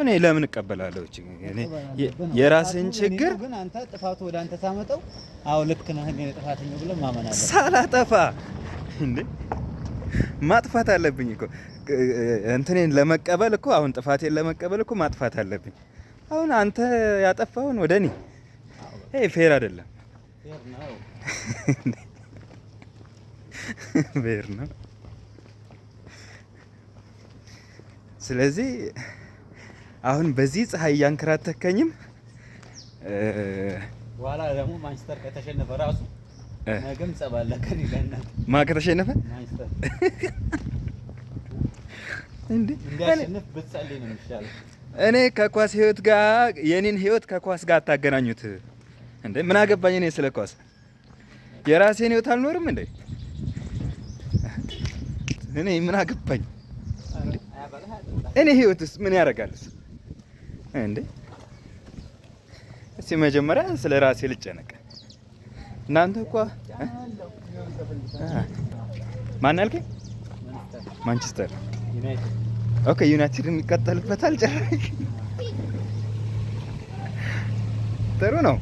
እኔ ለምን እቀበላለሁ? እኔ የራስን ችግር ግን አንተ ጥፋቱ ወደ አንተ ሳመጣው አው ልክ ነህ እኔ ጥፋተኛ ብለህ ማመን አለብህ። ሳላጠፋ እንዴ ማጥፋት አለብኝ እኮ እንትኔን ለመቀበል እኮ አሁን ጥፋቴን ለመቀበል እኮ ማጥፋት አለብኝ። አሁን አንተ ያጠፋውን ወደ እኔ ይሄ ፌር አይደለም። ፌር ነው ፌር ነው። ስለዚህ አሁን በዚህ ፀሐይ እያንከራተከኝም በኋላ ደግሞ ማንቸስተር ከተሸነፈ ራሱ ነገም ጸባለ ከኔ ጋር ማን ከተሸነፈ ማንቸስተር እንዴ እንዲያሸንፍ ብትጸልይ ነው የሚሻለው። እኔ ከኳስ ህይወት ጋር የኔን ህይወት ከኳስ ጋር አታገናኙት እንዴ። ምን አገባኝ እኔ ስለ ኳስ? የራሴን ህይወት አልኖርም እንዴ? እኔ ምን አገባኝ? እኔ ህይወትስ ምን ያደርጋል እንዴ? እስቲ መጀመሪያ ስለ ራሴ ልጨነቅ። እናንተ እኮ ማን ያልከኝ? ማንቸስተር ዩናይትድ። ኦኬ ዩናይትድ የሚቀጠልበታል ጨራሽ። ጥሩ ነው።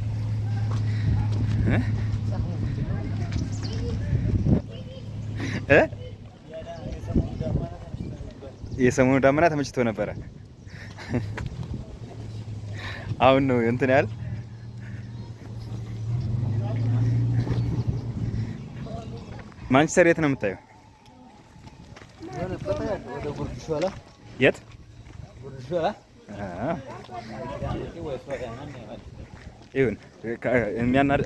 የሰሞኑ ዳመና ተመችቶ ነበረ። አሁን ነው እንትን ያህል ማንቸስተር የት ነው የምታየው? የት? ይሁን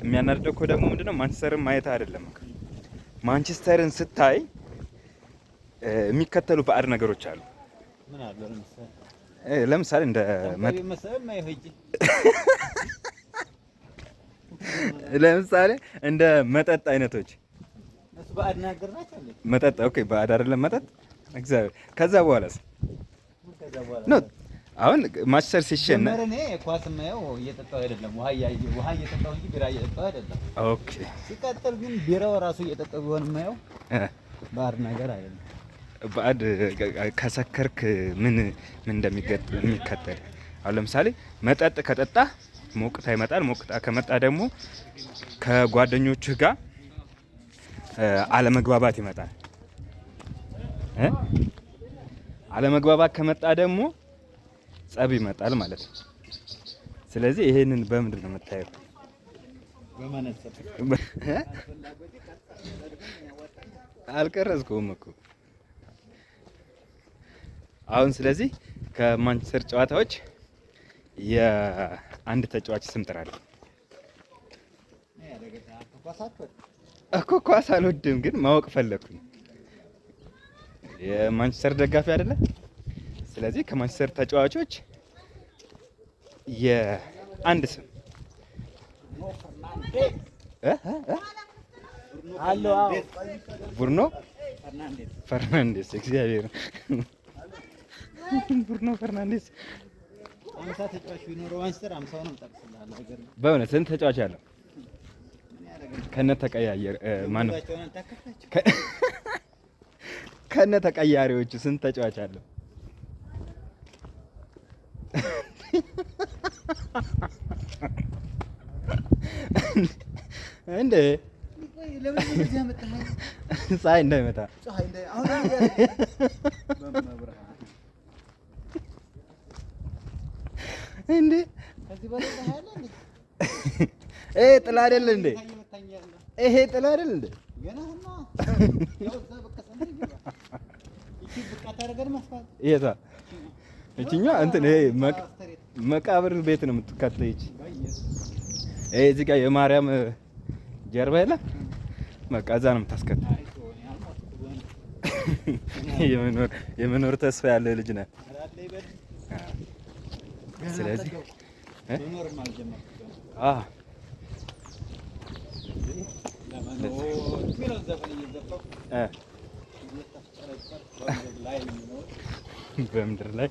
የሚያናድደው እኮ ደግሞ ምንድነው ማንቸስተርን ማየት አይደለም። ማንቸስተርን ስታይ የሚከተሉ ባዕድ ነገሮች አሉ። ምን አለ ለምሳሌ እንደ ለምሳሌ እንደ መጠጥ አይነቶች እሱ ባዕድ ነገር ናቸው። መጠጥ ኦኬ፣ ባዕድ አይደለም መጠጥ እግዚአብሔር። ከዛ በኋላስ ነው አሁን ማንቸስተር ሲሸነፍ እኔ ኳስ የማየው እየጠጣሁ አይደለም፣ ውሃ እየጠጣሁ እንጂ ቢራ እየጠጣሁ አይደለም። ኦኬ። ሲቀጥል ግን ቢራው ራሱ እየጠጣሁ ቢሆን የማየው ባዕድ ነገር አይደለም። ባዕድ ከሰከርክ ምን እንደሚከተል አሁን ለምሳሌ መጠጥ ከጠጣ ሞቅታ ይመጣል። ሞቅታ ከመጣ ደግሞ ከጓደኞችህ ጋር አለመግባባት ይመጣል። አለመግባባት ከመጣ ደግሞ ጸብ ይመጣል ማለት ነው። ስለዚህ ይሄንን በምንድን ነው የምታየው? በመነጽር አልቀረጽኩም እኮ አሁን። ስለዚህ ከማንቸስተር ጨዋታዎች የአንድ ተጫዋች ስም ጥራለሁ እኮ። ኳስ አልወድም ግን ማወቅ ፈለኩኝ። የማንቸስተር ደጋፊ አይደለ? ስለዚህ ከማንቸስተር ተጫዋቾች የአንድ ስም ቡርኖ ፈርናንዴስ። እግዚአብሔር ቡርኖ ፈርናንዴስ። በእውነት ስንት ተጫዋች አለው? ከነ ተቀያየር ማነው? ከነ ተቀያሪዎቹ ስንት ተጫዋች አለው? እንዴ ፀሐይ እንዳይመታ እንዴ ይሄ ጥላ አይደል እንዴ? ይሄ ጥላ አይደል እንዴ? የታ እቺኛ እንትን ይሄ መቃብር ቤት ነው የምትከተለው። ይቺ ይሄ እዚህ ጋር የማርያም ጀርባ የለ በቃ እዛ ነው የምታስከትለው። የመኖር ተስፋ ያለ ልጅ ነህ። ስለዚህ በምድር ላይ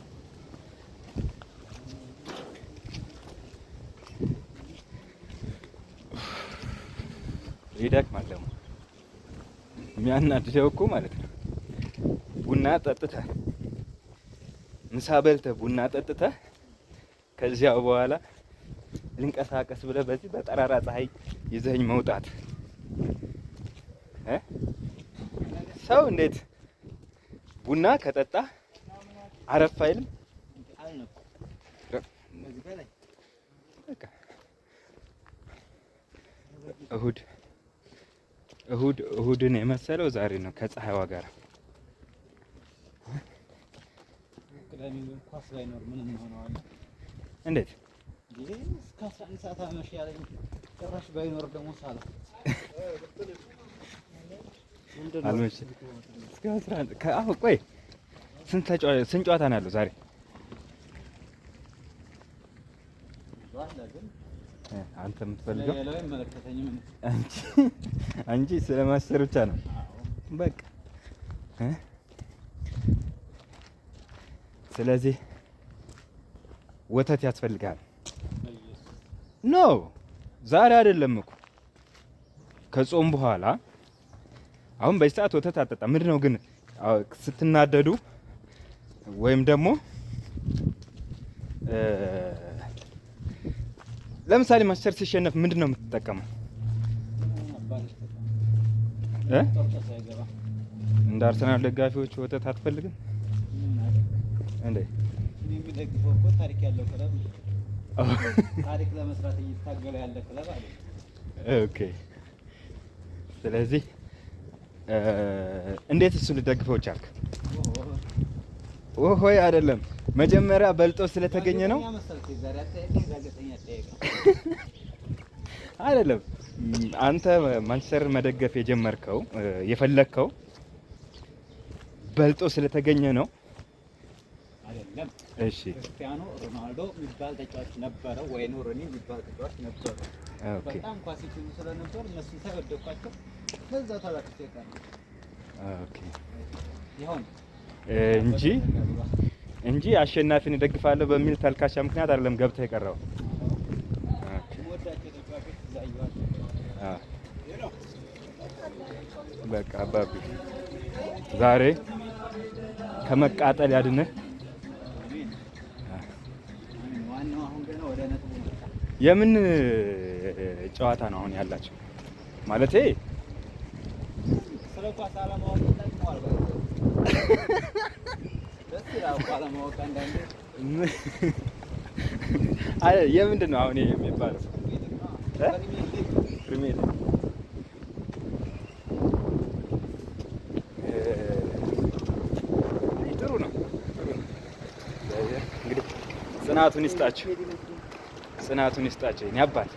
ይደክማል። ደግሞ የሚያናድደው እኮ ማለት ነው ቡና ጠጥተህ ምሳ በልተህ ቡና ጠጥተህ ከዚያው በኋላ ልንቀሳቀስ ብለህ በዚህ በጠራራ ፀሐይ ይዘኝ መውጣት ሰው እንዴት ቡና ከጠጣ አረፍ አይልም? እሁድን የመሰለው ዛሬ ነው ከፀሐይዋ ጋር። እንዴት እስከ 11 ሰዓት አመሽ ያለኝ ጭራሽ ባይኖር ደግሞ ሳላ አልመችም። እስከ 11 አሁን ቆይ ስንት ጨዋታ ነው ያለው ዛሬ? አንተ የምትፈልገው አንቺ ስለማሰር ብቻ ነው በቃ። ስለዚህ ወተት ያስፈልጋል። ኖ ዛሬ አይደለም እኮ ከጾም በኋላ። አሁን በዚህ ሰዓት ወተት አጠጣ። ምንድን ነው ግን ስትናደዱ ወይም ደግሞ ለምሳሌ ማንቸስተር ሲሸነፍ ምንድን ነው የምትጠቀመው? እንደ አርሰናል ደጋፊዎች ወተት አትፈልግም እንዴ? የሚደግፈው እኮ ታሪክ ያለው ክለብ ነው። ታሪክ ለመስራት እየታገለ ያለ ክለብ አለ። ኦኬ። ስለዚህ እንዴት እሱ ልደግፈው ቻልክ? ኦሆይ አይደለም፣ መጀመሪያ በልጦ ስለተገኘ ነው አይደለም። አንተ ማንቸስተር መደገፍ የጀመርከው የፈለግከው በልጦ ስለተገኘ ነው አይደለም? እሺ፣ ክርስቲያኖ ሮናልዶ የሚባል ተጫዋች ነበረ፣ ወይኑ ሮኒ የሚባል ተጫዋች ነበረ። ኦኬ። በጣም ኳስ ይችሉ ስለነበር እነሱ ሳይወደቋቸው ከዛ ተላክቶ ይቀር። ኦኬ። ይሁን እንጂ አሸናፊን እደግፋለሁ በሚል ተልካሻ ምክንያት አይደለም ገብተህ የቀረው። በቃ አባቢ ዛሬ ከመቃጠል ያድንህ። የምን ጨዋታ ነው አሁን ያላቸው? ማለቴ ስለ ኳስ አለማወቅ ጠቅሟል። የምንድን ነው አሁን የሚባለው? ፕሪሚየር ሊግ ጥሩ ነው። እንግዲህ ጽናቱን ይስጣችሁ፣ ጽናቱን ይስጣችሁ። እኔ አባት